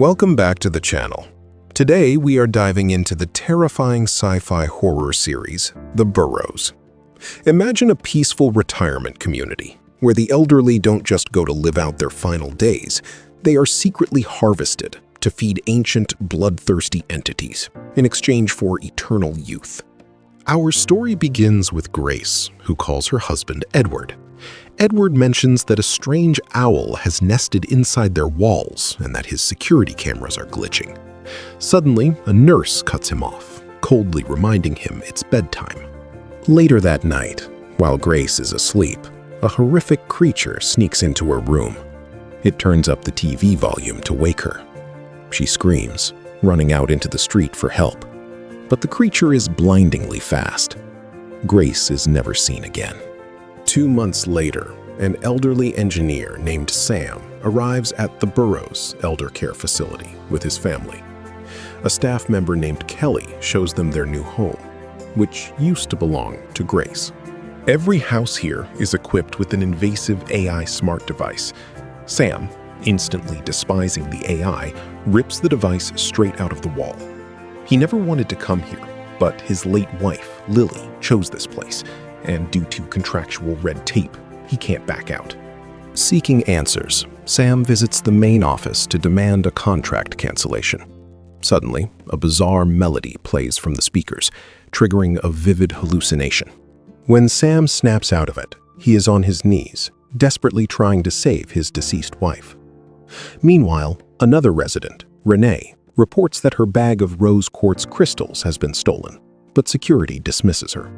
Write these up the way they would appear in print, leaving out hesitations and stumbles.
Welcome back to the channel. Today we are diving into the terrifying sci-fi horror series, The Burrows. Imagine a peaceful retirement community where the elderly don't just go to live out their final days, they are secretly harvested to feed ancient, bloodthirsty entities in exchange for eternal youth. Our story begins with Grace, who calls her husband Edward. Edward mentions that a strange owl has nested inside their walls and that his security cameras are glitching. Suddenly, a nurse cuts him off, coldly reminding him it's bedtime. Later that night, while Grace is asleep, a horrific creature sneaks into her room. It turns up the TV volume to wake her. She screams, running out into the street for help. But the creature is blindingly fast. Grace is never seen again. 2 months later, an elderly engineer named Sam arrives at the Burrows elder care facility with his family. A staff member named Kelly shows them their new home, which used to belong to Grace. Every house here is equipped with an invasive AI smart device. Sam, instantly despising the AI, rips the device straight out of the wall. He never wanted to come here, but his late wife, Lily, chose this place, and due to contractual red tape, he can't back out. Seeking answers, Sam visits the main office to demand a contract cancellation. Suddenly, a bizarre melody plays from the speakers, triggering a vivid hallucination. When Sam snaps out of it, he is on his knees, desperately trying to save his deceased wife. Meanwhile, another resident, Renee, reports that her bag of rose quartz crystals has been stolen, but security dismisses her.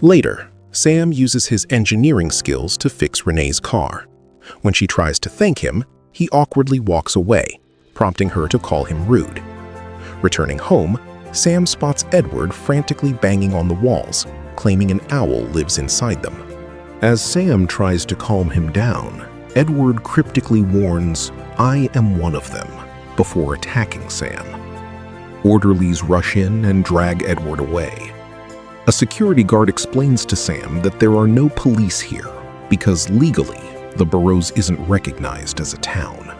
Later, Sam uses his engineering skills to fix Renee's car. When she tries to thank him, he awkwardly walks away, prompting her to call him rude. Returning home, Sam spots Edward frantically banging on the walls, claiming an owl lives inside them. As Sam tries to calm him down, Edward cryptically warns, "I am one of them," before attacking Sam. Orderlies rush in and drag Edward away. A security guard explains to Sam that there are no police here because legally, the Burrows isn't recognized as a town.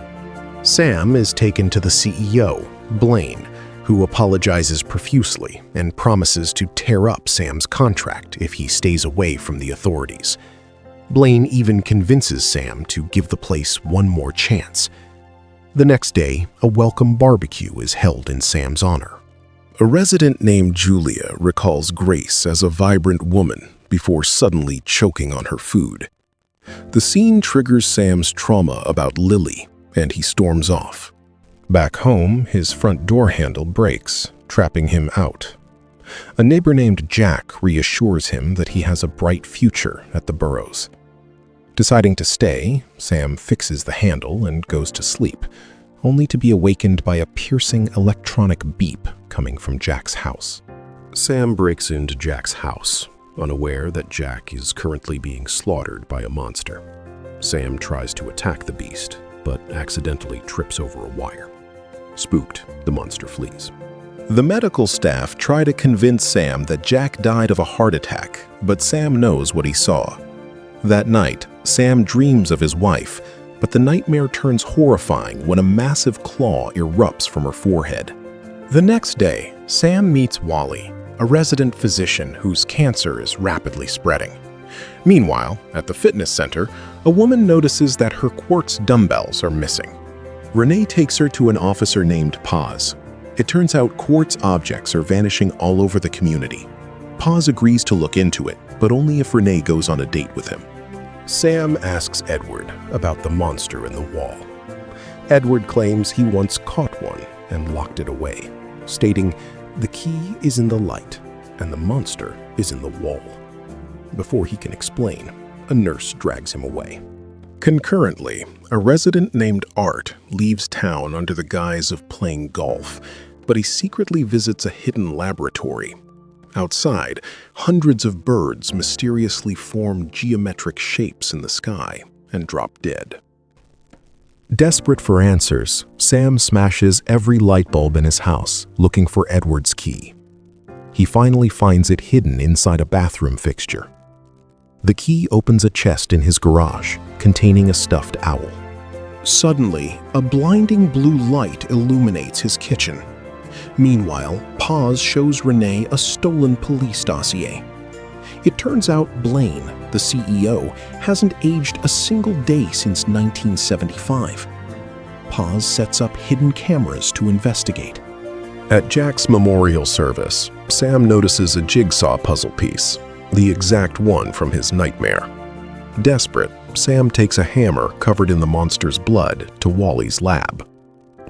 Sam is taken to the CEO, Blaine, who apologizes profusely and promises to tear up Sam's contract if he stays away from the authorities. Blaine even convinces Sam to give the place one more chance. The next day, a welcome barbecue is held in Sam's honor. A resident named Julia recalls Grace as a vibrant woman before suddenly choking on her food. The scene triggers Sam's trauma about Lily, and he storms off. Back home, his front door handle breaks, trapping him out. A neighbor named Jack reassures him that he has a bright future at the Burrows. Deciding to stay, Sam fixes the handle and goes to sleep, only to be awakened by a piercing electronic beep coming from Jack's house. Sam breaks into Jack's house, unaware that Jack is currently being slaughtered by a monster. Sam tries to attack the beast, but accidentally trips over a wire. Spooked, the monster flees. The medical staff try to convince Sam that Jack died of a heart attack, but Sam knows what he saw. That night, Sam dreams of his wife, but the nightmare turns horrifying when a massive claw erupts from her forehead. The next day, Sam meets Wally, a resident physician whose cancer is rapidly spreading. Meanwhile, at the fitness center, a woman notices that her quartz dumbbells are missing. Renee takes her to an officer named Paz. It turns out quartz objects are vanishing all over the community. Paz agrees to look into it, but only if Renee goes on a date with him. Sam asks Edward about the monster in the wall. Edward claims he once caught one and locked it away, stating, "The key is in the light, and the monster is in the wall." Before he can explain, a nurse drags him away. Concurrently, a resident named Art leaves town under the guise of playing golf, but he secretly visits a hidden laboratory. Outside, hundreds of birds mysteriously form geometric shapes in the sky and drop dead. Desperate for answers, Sam smashes every light bulb in his house, looking for Edward's key. He finally finds it hidden inside a bathroom fixture. The key opens a chest in his garage, containing a stuffed owl. Suddenly, a blinding blue light illuminates his kitchen. Meanwhile, Paz shows Renee a stolen police dossier. It turns out Blaine, the CEO, hasn't aged a single day since 1975. Paz sets up hidden cameras to investigate. At Jack's memorial service, Sam notices a jigsaw puzzle piece, the exact one from his nightmare. Desperate, Sam takes a hammer covered in the monster's blood to Wally's lab.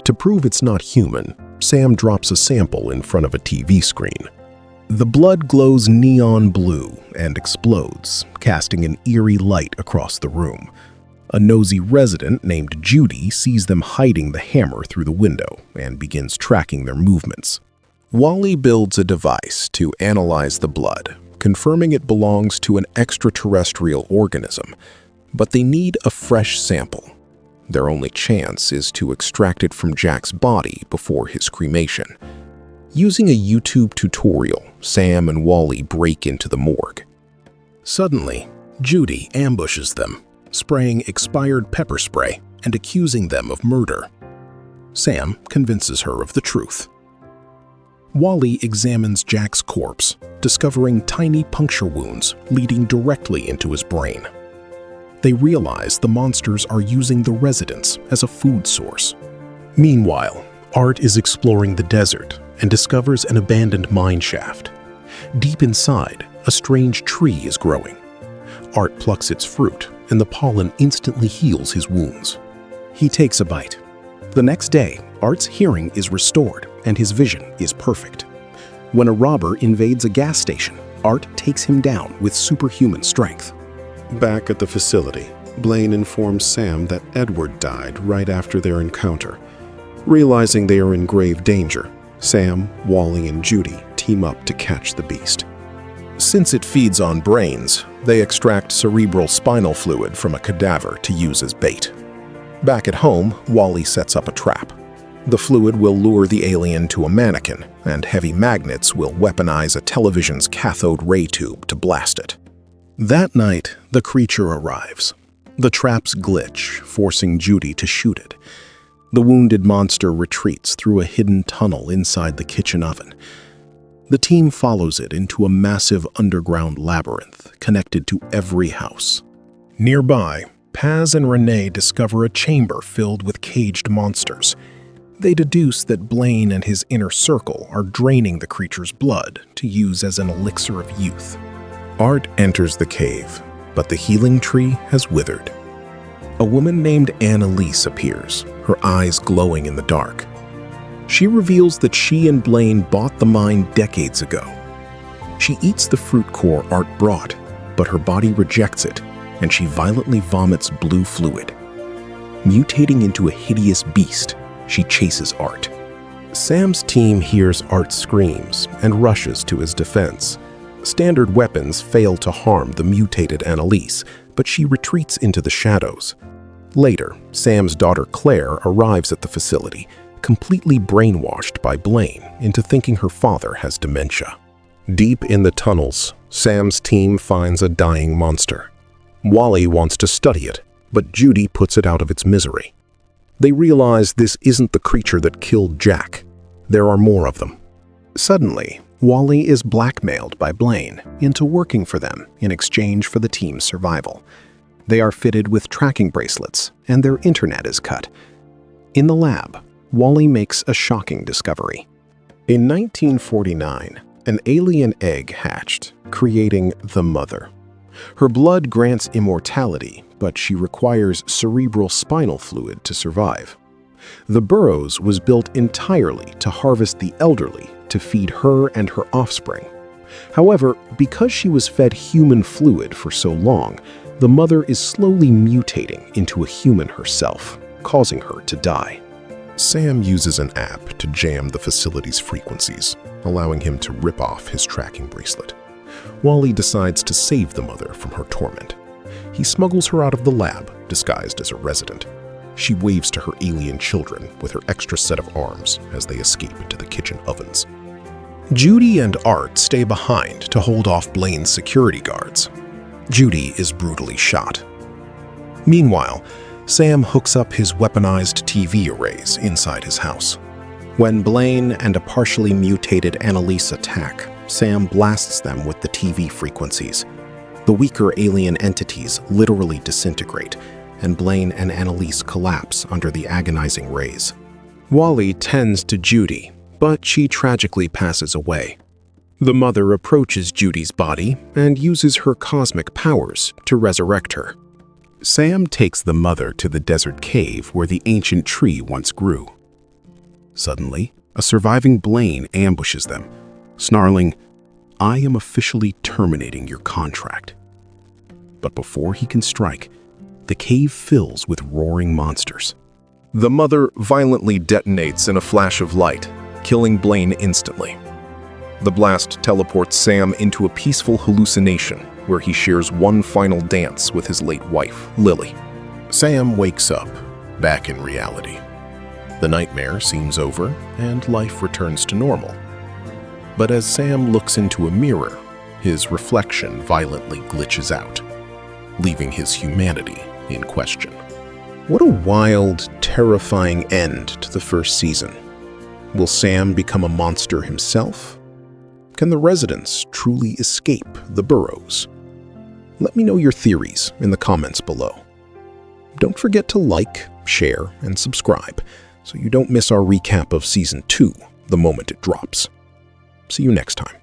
To prove it's not human, Sam drops a sample in front of a TV screen. The blood glows neon blue and explodes, casting an eerie light across the room. A nosy resident named Judy sees them hiding the hammer through the window and begins tracking their movements. Wally builds a device to analyze the blood, confirming it belongs to an extraterrestrial organism, but they need a fresh sample. Their only chance is to extract it from Jack's body before his cremation. Using a YouTube tutorial, Sam and Wally break into the morgue. Suddenly, Judy ambushes them, spraying expired pepper spray and accusing them of murder. Sam convinces her of the truth. Wally examines Jack's corpse, discovering tiny puncture wounds leading directly into his brain. They realize the monsters are using the residents as a food source. Meanwhile, Art is exploring the desert and discovers an abandoned mine shaft. Deep inside, a strange tree is growing. Art plucks its fruit, and the pollen instantly heals his wounds. He takes a bite. The next day, Art's hearing is restored, and his vision is perfect. When a robber invades a gas station, Art takes him down with superhuman strength. Back at the facility, Blaine informs Sam that Edward died right after their encounter. Realizing they are in grave danger, Sam, Wally, and Judy team up to catch the beast. Since it feeds on brains, they extract cerebral spinal fluid from a cadaver to use as bait. Back at home, Wally sets up a trap. The fluid will lure the alien to a mannequin, and heavy magnets will weaponize a television's cathode ray tube to blast it. That night, the creature arrives. The traps glitch, forcing Judy to shoot it. The wounded monster retreats through a hidden tunnel inside the kitchen oven. The team follows it into a massive underground labyrinth connected to every house. Nearby, Paz and Renee discover a chamber filled with caged monsters. They deduce that Blaine and his inner circle are draining the creature's blood to use as an elixir of youth. Art enters the cave, but the healing tree has withered. A woman named Annalise appears, her eyes glowing in the dark. She reveals that she and Blaine bought the mine decades ago. She eats the fruit core Art brought, but her body rejects it, and she violently vomits blue fluid. Mutating into a hideous beast, she chases Art. Sam's team hears Art's screams and rushes to his defense. Standard weapons fail to harm the mutated Annalise, but she retreats into the shadows. Later, Sam's daughter Claire arrives at the facility, completely brainwashed by Blaine into thinking her father has dementia. Deep in the tunnels, Sam's team finds a dying monster. Wally wants to study it, but Judy puts it out of its misery. They realize this isn't the creature that killed Jack. There are more of them. Suddenly, Wally is blackmailed by Blaine into working for them in exchange for the team's survival. They are fitted with tracking bracelets, and their internet is cut. In the lab, Wally makes a shocking discovery. In 1949, an alien egg hatched, creating the Mother. Her blood grants immortality, but she requires cerebral spinal fluid to survive. The Burrows was built entirely to harvest the elderly to feed her and her offspring. However, because she was fed human fluid for so long, the Mother is slowly mutating into a human herself, causing her to die. Sam uses an app to jam the facility's frequencies, allowing him to rip off his tracking bracelet. Wally decides to save the Mother from her torment. He smuggles her out of the lab, disguised as a resident. She waves to her alien children with her extra set of arms as they escape into the kitchen ovens. Judy and Art stay behind to hold off Blaine's security guards. Judy is brutally shot. Meanwhile, Sam hooks up his weaponized TV arrays inside his house. When Blaine and a partially mutated Annalise attack, Sam blasts them with the TV frequencies. The weaker alien entities literally disintegrate, and Blaine and Annalise collapse under the agonizing rays. Wally tends to Judy, but she tragically passes away. The mother approaches Judy's body and uses her cosmic powers to resurrect her. Sam takes the mother to the desert cave where the ancient tree once grew. Suddenly, a surviving Blaine ambushes them, snarling, "I am officially terminating your contract." But before he can strike, the cave fills with roaring monsters. The mother violently detonates in a flash of light, killing Blaine instantly. The blast teleports Sam into a peaceful hallucination where he shares one final dance with his late wife, Lily. Sam wakes up, back in reality. The nightmare seems over and life returns to normal. But as Sam looks into a mirror, his reflection violently glitches out, leaving his humanity in question. What a wild, terrifying end to the first season. Will Sam become a monster himself? Can the residents truly escape the Burrows? Let me know your theories in the comments below. Don't forget to like, share, and subscribe so you don't miss our recap of Season 2 the moment it drops. See you next time.